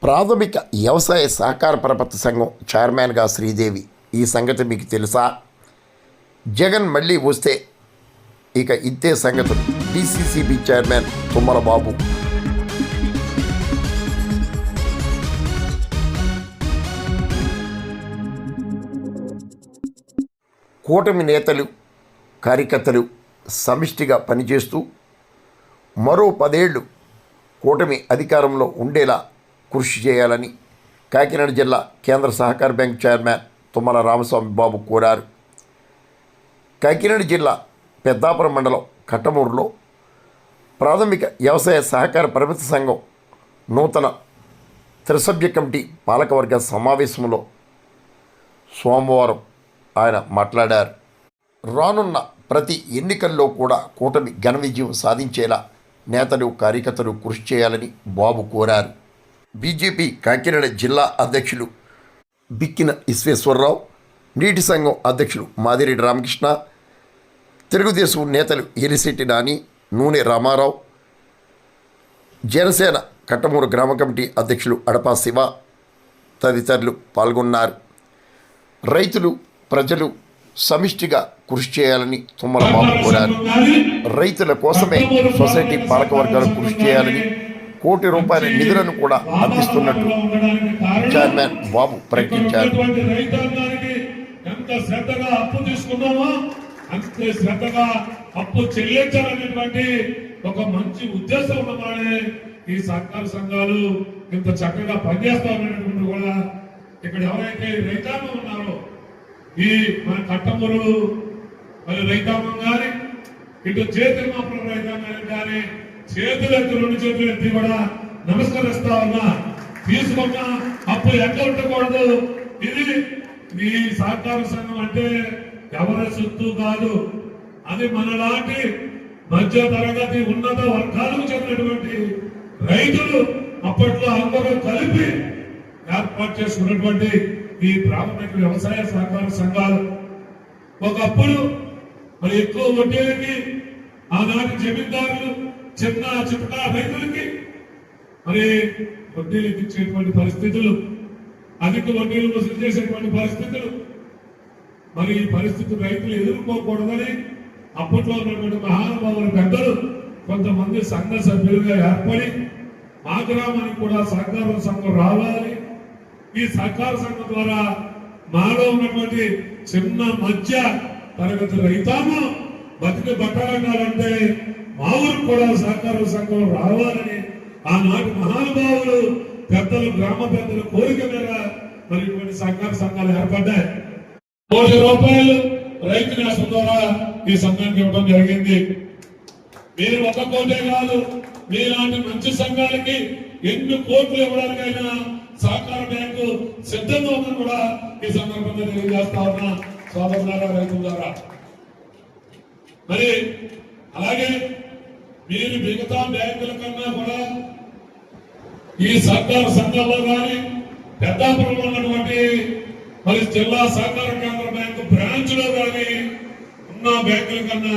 ప్రాథమిక వ్యవసాయ సహకార పరపతి సంఘం చైర్మన్గా శ్రీదేవి. ఈ సంగతి మీకు తెలుసా? జగన్ మళ్ళీ వస్తే ఇక ఇంతే సంగతులు. డిసిసిబి చైర్మన్ తుమ్మల బాబు. కూటమి నేతలు కార్యకర్తలు సమిష్టిగా పనిచేస్తూ మరో 10 ఏళ్ళు కూటమి అధికారంలో ఉండేలా కృషి చేయాలని కాకినాడ జిల్లా కేంద్ర సహకార బ్యాంక్ చైర్మన్ తుమ్మల రామస్వామి బాబు కోరారు. కాకినాడ జిల్లా పెద్దాపురం మండలం కట్టమూరులో ప్రాథమిక వ్యవసాయ సహకార పరపతి సంఘం నూతన త్రిసభ్య కమిటీ పాలకవర్గ సమావేశంలో సోమవారం ఆయన మాట్లాడారు. రానున్న ప్రతి ఎన్నికల్లో కూడా కూటమి ఘన విజయం సాధించేలా నేతలు కార్యకర్తలు కృషి చేయాలని బాబు కోరారు. బీజేపీ కాకినాడ జిల్లా అధ్యక్షులు బిక్కిన విశ్వేశ్వరరావు, నీటి సంఘం అధ్యక్షులు మాదిరెడ్డి రామకృష్ణ, తెలుగుదేశం నేతలు ఎలిశెట్టి నాని, నూనె రామారావు, జనసేన కట్టమూరు గ్రామ కమిటీ అధ్యక్షులు అడపా శివ తదితరులు పాల్గొన్నారు. రైతులు ప్రజలు సమిష్టిగా కృషి చేయాలని తుమ్మల బాబు కోరారు. రైతుల కోసమే సొసైటీ పాలకవర్గాలు కృషి చేయాలని ₹1 కోటి నిధులను కూడా అందిస్తున్నట్టు చైర్మన్ బాబు ప్రకటించారు. అప్పు చెల్లించాలనేటువంటి ఒక మంచి ఉద్దేశం ఉన్నవాడే ఈ సహకార సంఘాలు ఇంత చక్కగా పనిచేస్తా ఉన్నటువంటి కూడా ఇక్కడ ఎవరైతే రైతాంగం ఉన్నారో ఈ మన కట్టమూరు మరి రైతాంగం కానీ ఇటు చేతిమాపురం రైతాంగం కానీ చేతులెత్తి 2 చేతులు ఎత్తి కూడా నమస్కరిస్తా ఉన్నా. తీసుకున్న అప్పు ఎట్లా ఉండకూడదు. ఇది ఈ సహకార సంఘం అంటే ఎవరి సొత్తు కాదు. అది మనలాంటి మధ్య తరగతి ఉన్నత వర్గాలకు చెందినటువంటి రైతులు అప్పట్లో అందరూ కలిపి ఏర్పాటు చేసుకున్నటువంటి ఈ ప్రాథమిక వ్యవసాయ సహకార సంఘాలు ఒకప్పుడు మరి ఎక్కువ వడ్డీలకి ఆనాటి జమీందారులు చిన్న చిన్న రైతులకి మరి వడ్డీలకు ఇచ్చేటువంటి పరిస్థితులు, అధిక వడ్డీలు వసూలు చేసేటువంటి పరిస్థితులు, మరి ఈ పరిస్థితులు రైతులు ఎదుర్కోకూడదని అప్పట్లో ఉన్నటువంటి మహానుభావుల పెద్దలు కొంతమంది సంఘ సభ్యులుగా ఏర్పడి మా గ్రామానికి కూడా సహకార సంఘం రావాలి, ఈ సహకార సంఘం ద్వారా మాలో ఉన్నటువంటి చిన్న మధ్య తరగతి రైతాంగం బతికి బట్టాలంటే మా ఊరికి కూడా సహకార సంఘం రావాలని ఆనాటి మహానుభావులు పెద్దలు గ్రామ పెద్దల కోరిక మీద మరి ఇటువంటి సహకార సంఘాలు ఏర్పడ్డాయి. ₹1 కోటి రైతు నేస్తం ద్వారా ఈ సంఘానికి ఇవ్వడం జరిగింది. మీరు 1 కోటే కాదు, మీలాంటి మంచి సంఘాలకి ఎన్ని కోట్లు ఇవ్వడానికైనా సహకార బ్యాంకు సిద్ధంగా ఉందని కూడా ఈ సందర్భంగా తెలియజేస్తా ఉన్నా సోదరులారా, రైతుల ద్వారా. మరి అలాగే మీరు మిగతా బ్యాంకుల కన్నా కూడా ఈ సహకార సంఘాల్లో కానీ పెద్దాపురంలో ఉన్నటువంటి మరి జిల్లా సహకార కేంద్ర బ్యాంకు బ్రాంచ్ లో కానీ ఉన్న బ్యాంకుల కన్నా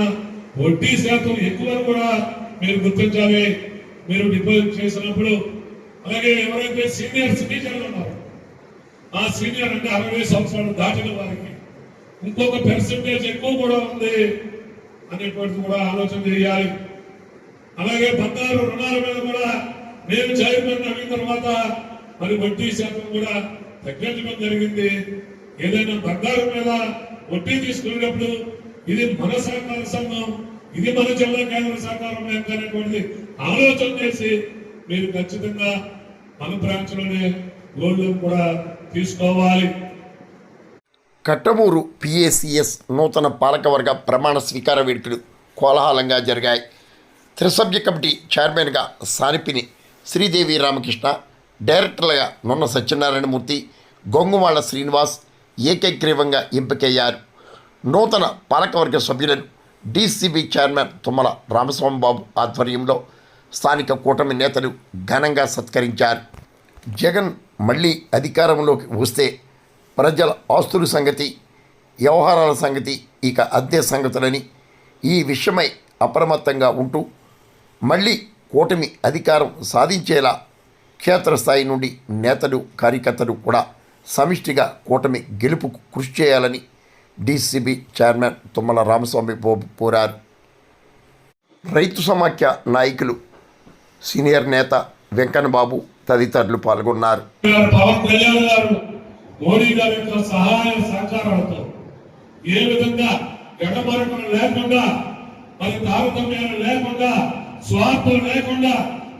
వడ్డీ శాతం ఎక్కువ కూడా మీరు గుర్తించాలి. మీరు డిపాజిట్ చేసినప్పుడు అలాగే ఎవరైతే సీనియర్ సిటిజన్లు ఉన్నారో ఆ సీనియర్ అంటే 60 సంవత్సరాలు దాటిన వారికి ఇంకొక పర్సెంటేజ్ ఎక్కువ కూడా ఉంది అనేటువంటిది కూడా ఆలోచన చేయాలి. అలాగే బంగారు రుణాల మీద కూడా నేను చైర్మన్ అయిన తర్వాత మరి వడ్డీ శాతం కూడా తగ్గించడం జరిగింది. ఏదైనా బంగారం మీద వడ్డీ తీసుకునేటప్పుడు ఇది మన సహకార సంఘం, ఇది మన జిల్లా కేంద్ర సహకార బ్యాంక్ అనేటువంటిది ఆలోచన చేసి మీరు ఖచ్చితంగా మన బ్రాంచ్ లోనే గోల్డ్ కూడా తీసుకోవాలి. కట్టమూరు పిఏసిఎస్ నూతన పాలకవర్గ ప్రమాణ స్వీకార వేడుకలు కోలాహలంగా జరిగాయి. త్రిసభ్య కమిటీ చైర్మన్గా సానిపిని శ్రీదేవి రామకృష్ణ, డైరెక్టర్లుగా నున్న సత్యనారాయణమూర్తి, గొంగుమాళ్ళ శ్రీనివాస్ ఏకగ్రీవంగా ఎంపికయ్యారు. నూతన పాలకవర్గ సభ్యులను డిసిబి చైర్మన్ తుమ్మల రామస్వామి బాబు ఆధ్వర్యంలో స్థానిక కూటమి నేతలు ఘనంగా సత్కరించారు. జగన్ మళ్ళీ అధికారంలోకి వస్తే ప్రజల ఆస్తుల సంగతి, వ్యవహారాల సంగతి ఇక అద్దె సంగతులని ఈ విషయమై అప్రమత్తంగా ఉంటూ మళ్ళీ కూటమి అధికారం సాధించేలా క్షేత్రస్థాయి నుండి నేతలు కార్యకర్తలు కూడా సమిష్టిగా కూటమి గెలుపుకు కృషి చేయాలని డీసీబీ చైర్మన్ తుమ్మల రామస్వామి కోరారు. రైతు సమాఖ్య నాయకులు సీనియర్ నేత వెంకన్నబాబు తదితరులు పాల్గొన్నారు. పవన్ కళ్యాణ్ గారు మోడీ గారి యొక్క సహాయ సహకారాలతో ఏ విధంగా ఎడమరకం లేకుండా మరి తారతమ్యాలు లేకుండా స్వార్థం లేకుండా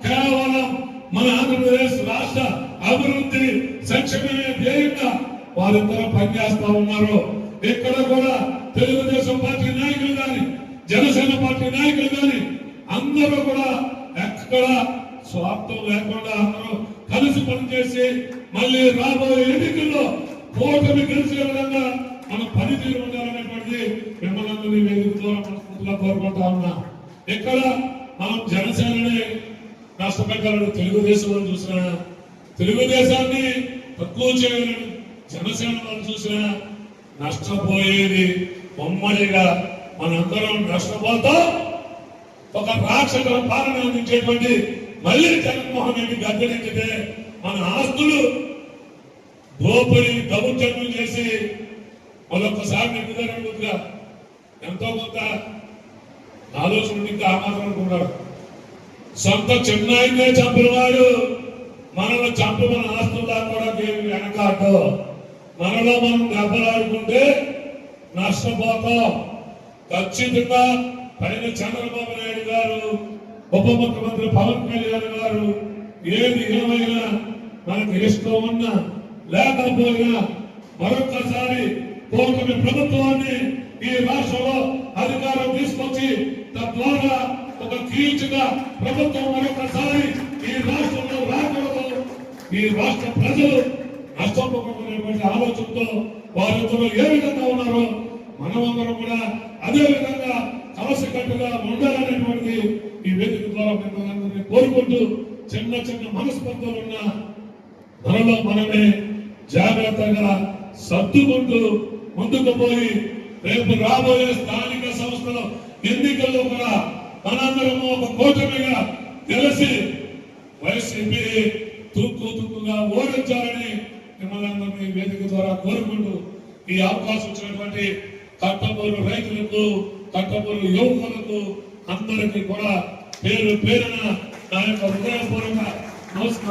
కేవలం మన ఆంధ్రప్రదేశ్ రాష్ట్ర అభివృద్ధి సంక్షేమమే ధ్యేయంగా వారిద్దరూ పనిచేస్తా ఉన్నారు. ఇక్కడ కూడా తెలుగుదేశం పార్టీ నాయకులు కానీ జనసేన పార్టీ నాయకులు కానీ అందరూ కూడా ఎక్కడ స్వార్థం లేకుండా అందరూ కలిసి పనిచేసి మళ్ళీ రాబోయే ఎన్నికల్లో కూటమి గెలిచే విధంగా మనం పనితీరు ఉండాలనేటువంటిది మిమ్మల్ని అందరినీ వేదిక ద్వారా మనస్ఫూర్తిగా కోరుకుంటా ఉన్నా. ఇక్కడ మనం జనసేనని నష్టపెట్టాలని తెలుగుదేశం చూసిన తెలుగుదేశాన్ని తక్కువ చేయాలని జనసేన వాళ్ళు చూసిన నష్టపోయేది ఉమ్మడిగా మనందరం నష్టపోతాం. ఒక రాక్షస పాలన అందించేటువంటి మళ్ళీ జగన్మోహన్ రెడ్డి గద్దెదించితే మన ఆస్తులు దోపిడీ దౌర్జన్యం చేసి మరొకసారి నిర్ధారణగా ఎంతో కొంత ఆలోచన ఇంకా ఆమాత్రం అనుకున్నాడు. సొంత చెన్నైనే చంపిన వాడు మనల్ని చంపి మన ఆస్తులు కూడా వెనకాటో మనలో మనం దెబ్బలాడుకుంటే నష్టపోతాం. ఖచ్చితంగా పైన చంద్రబాబు నాయుడు గారు ఉప ముఖ్యమంత్రి పవన్ కళ్యాణ్ గారు ఏది ఏమైనా మనకు ఇష్టం ఉన్నా లేకపోయినా మరొకసారి కూటమి ప్రభుత్వాన్ని ఈ రాష్ట్రంలో అధికారం తీసుకొచ్చి తద్వారా ఒక కీర్తిగా ప్రభుత్వం మరొకసారి ఈ రాష్ట్రంలో రాకూడదు, ఈ రాష్ట్ర ప్రజలు నష్టపోకూడదనేటువంటి ఆలోచనతో వారిద్దరూ ఏ విధంగా ఉన్నారో మనమందరం కూడా అదే విధంగా కలసికట్టుగా ఉండాలనేటువంటి ఈ వేదిక ద్వారా మిమ్మల్ని కోరుకుంటూ చిన్న చిన్న మనస్పర్ధలు ఉన్న మనలో మనమే జాగ్రత్తగా సర్దుకుంటూ ముందుకు పోయి రేపు రాబోయే స్థానిక సంస్థల ఎన్నికల్లో కూడా మనందరము ఒక కూటమిగా తెలిసి వైసీపీ తుక్కుగా ఓడించాలని మిమ్మల్ని అందరినీ వేదిక ద్వారా కోరుకుంటూ ఈ అవకాశం ఇచ్చినటువంటి కట్టమూరు రైతులకు కట్టమూరు యువకులకు అందరికీ కూడా పేరు పేరున నా యొక్క హృదయపూర్వక నమస్కారం.